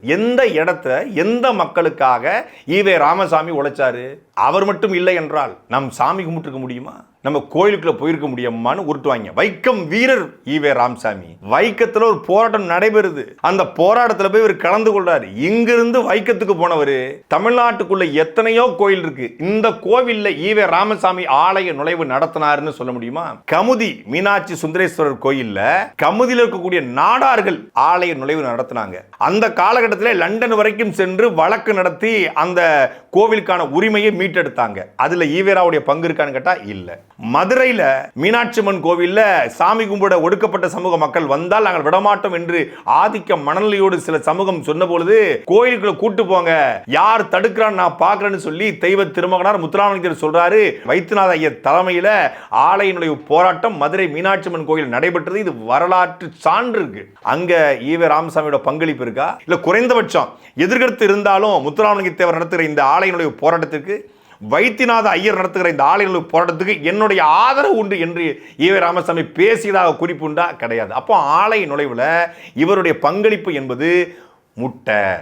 எந்த இடத்தை எந்த மக்களுக்காக ஈவே ராமசாமி உழைச்சாரு? அவர் மட்டும் இல்லை என்றால் நம் சாமி கும்பிட்டுருக்க முடியுமா? நம்ம கோயிலுக்குள்ள போயிருக்க முடியுமான்னு உருட்டுவாங்க. வைக்கம் வீரர் ஈவே ராமசாமி. வைக்கத்துல ஒரு போராட்டம் நடைபெறுது. அந்த போராட்டத்தில் போய் இவர் கலந்து கொள்றாரு. இங்கிருந்து வைக்கத்துக்கு போனவர் தமிழ்நாட்டுக்குள்ள எத்தனையோ கோயில் இருக்கு. இந்த கோவில்ல ஈவே ராமசாமி ஆலய நுழைவு நடத்தினாருன்னு சொல்ல முடியுமா? கமுதி மீனாட்சி சுந்தரேஸ்வரர் கோயில்ல கமுதியில் இருக்கக்கூடிய நாடார்கள் ஆலய நுழைவு நடத்தினாங்க. அந்த காலகட்டத்தில் லண்டன் வரைக்கும் சென்று வழக்கு நடத்தி அந்த கோவிலுக்கான உரிமையை மீட்டெடுத்தாங்க. அதுல ஈவேராவுடைய பங்கு இருக்கான்னு கேட்டா இல்ல. மதுரையில மீனாட்சி அம்மன் கோவில்ல சாமி கும்பிட ஒடுக்கப்பட்ட சமூக மக்கள் வந்தால் நாங்கள் விடமாட்டோம் என்று ஆதிக்க மனநிலையோடு சில சமூகம் சொன்ன பொழுது கோயிலுக்குள்ள கூட்டு போங்க, யார் தடுக்கிறான்னு நான் பார்க்கிறேன்னு சொல்லி தெய்வ திருமகனார் முத்துராமலிங்கர் சொல்றாரு. வைத்தியநாத ஐயர் தலைமையில ஆலய போராட்டம் மதுரை மீனாட்சி அம்மன் கோயில் நடைபெற்றது. இது வரலாற்று சான்று இருக்கு. அங்க ஈவே ராமசாமியோட பங்களிப்பு இருக்கா? இல்ல குறைந்தபட்சம் எதிர்கருத்து இருந்தாலும் முத்துராமலிங்க தேவர் நடத்துகிற இந்த ஆலய போராட்டத்திற்கு, வைத்தியநாத ஐயர் நடத்துகிற இந்த ஆலய போராட்டத்துக்கு என்னுடைய ஆதரவு உண்டு என்று ஈவே ராமசாமி பேசியதாக குறிப்பு உண்டா? கிடையாது. அப்போ ஆலய நுழைவுல இவருடைய பங்களிப்பு என்பது முட்டை.